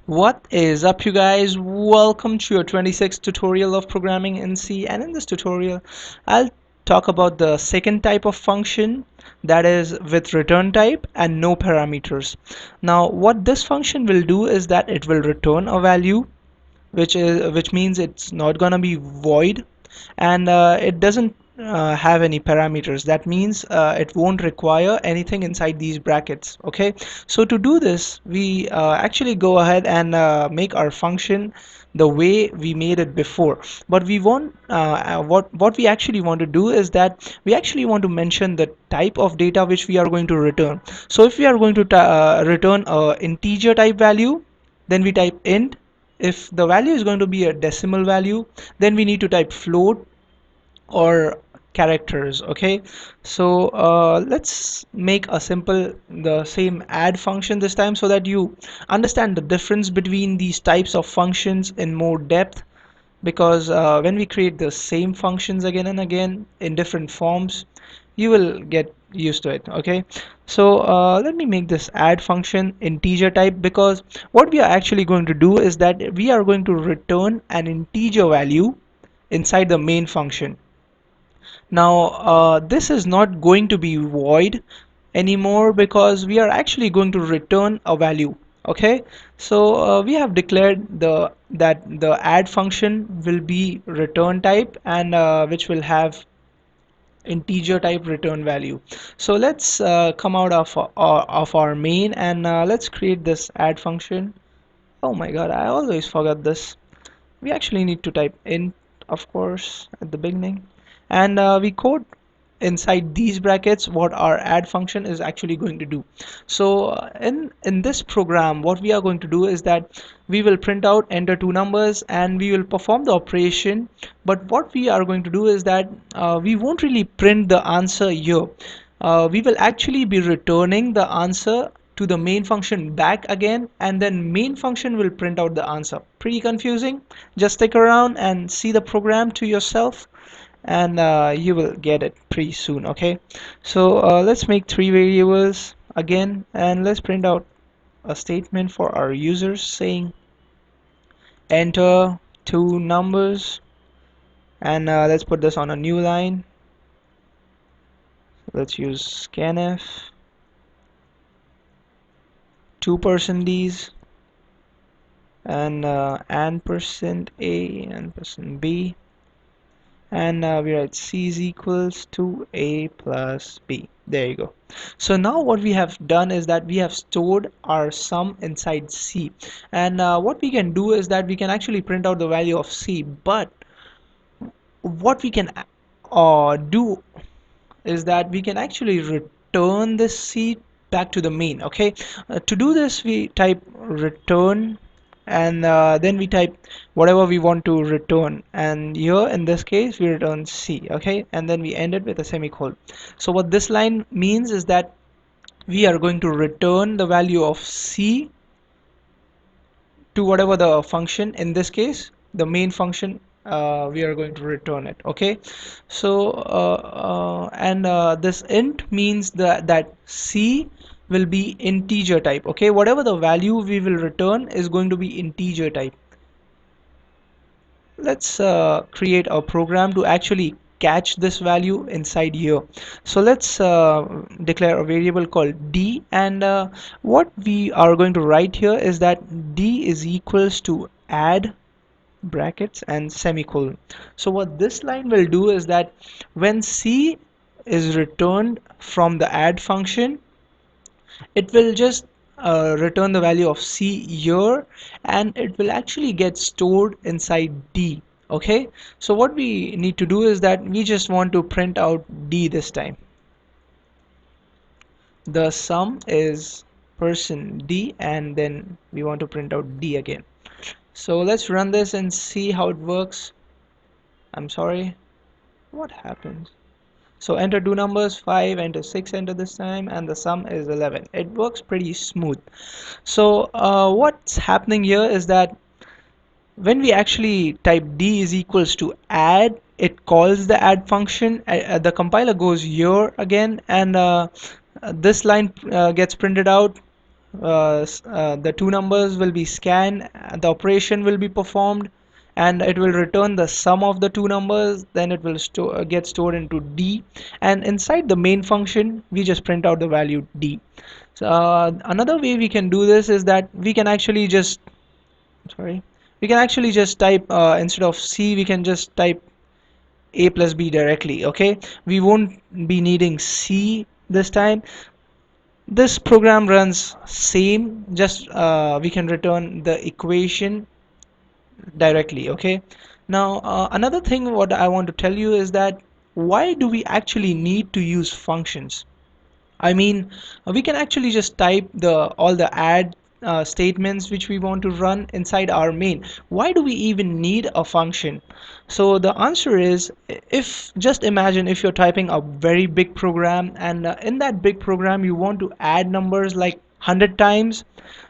What is up, you guys? Welcome to your 26th tutorial of programming in C. And in this tutorial, I'll talk about the second type of function, that is with return type and no parameters. Now, what this function will do is that it will return a value, which means it's not gonna be void, and it doesn't have any parameters. That means it won't require anything inside these brackets. Okay, so to do this, we actually go ahead and make our function the way we made it before, but we want what we actually want to do is that we actually want to mention the type of data which we are going to return. So if we are going to return a integer type value, then we type int. If the value is going to be a decimal value, then we need to type float or characters. Okay, so let's make a simple the same add function this time so that you understand the difference between these types of functions in more depth, because when we create the same functions again and again in different forms, you will get used to it. Okay, so let me make this add function integer type, because what we are actually going to do is that we are going to return an integer value inside the main function. Now this is not going to be void anymore, because we are actually going to return a value. Okay, so we have declared the add function will be return type, and which will have integer type return value. So let's come out of our main, and let's create this add function. Oh my god, I always forgot this. We actually need to type int, of course, at the beginning, and we code inside these brackets what our add function is actually going to do. So in this program, what we are going to do is that we will print out enter two numbers and we will perform the operation. But what we are going to do is that we won't really print the answer here. We will actually be returning the answer to the main function back again, and then main function will print out the answer. Pretty confusing? Just stick around and see the program to yourself, and you will get it pretty soon. Okay, so let's make three variables again, and let's print out a statement for our users saying enter two numbers, and let's put this on a new line. Let's use scanf 2% and %a and %b, and we write c is equals to a plus b. There you go. So now what we have done is that we have stored our sum inside c, and what we can do is that we can actually print out the value of c. But what we can do is that we can actually return this c back to the main. Okay, to do this, we type return, and then we type whatever we want to return, and here in this case we return c. Okay, and then we end it with a semicolon. So what this line means is that we are going to return the value of c to whatever the function, in this case the main function, we are going to return it. Okay, so and this int means that c will be integer type. Okay, whatever the value we will return is going to be integer type. Let's create a program to actually catch this value inside here. So let's declare a variable called d, and what we are going to write here is that d is equals to add brackets and semicolon. So what this line will do is that when c is returned from the add function, it will just return the value of c here, and it will actually get stored inside d. Okay, so what we need to do is that we just want to print out d this time. The sum is %d, and then we want to print out d again. So let's run this and see how it works. I'm sorry, what happens? So enter two numbers, 5, enter 6, enter this time, and the sum is 11. It works pretty smooth. So what's happening here is that when we actually type d is equals to add, it calls the add function. The compiler goes here again, and this line gets printed out. the two numbers will be scanned, the operation will be performed, and it will return the sum of the two numbers. Then it will get stored into D, and inside the main function we just print out the value D. So another way we can do this is that we can actually just sorry we can actually just type, instead of C we can just type A plus B directly. Okay, we won't be needing C this time. This program runs same, just we can return the equation directly. Okay, now another thing what I want to tell you is that why do we actually need to use functions? I mean, we can actually just type the all the add statements which we want to run inside our main. Why do we even need a function? So the answer is, if just imagine if you're typing a very big program, and in that big program you want to add numbers like 100 times,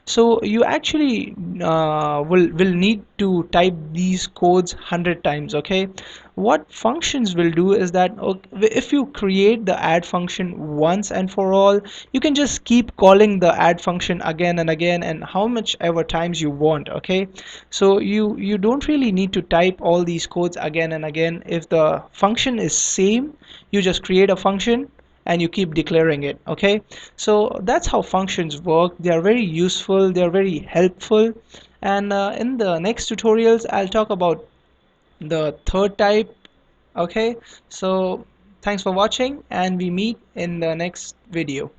so you actually will need to type these codes 100 times. Okay, what functions will do is that, okay, if you create the add function once and for all, you can just keep calling the add function again and again, and how much ever times you want. Okay, so you don't really need to type all these codes again and again. If the function is same, you just create a function and you keep declaring it. Okay, so that's how functions work. They are very useful, they are very helpful, and in the next tutorials I'll talk about the third type. Okay, so thanks for watching, and we meet in the next video.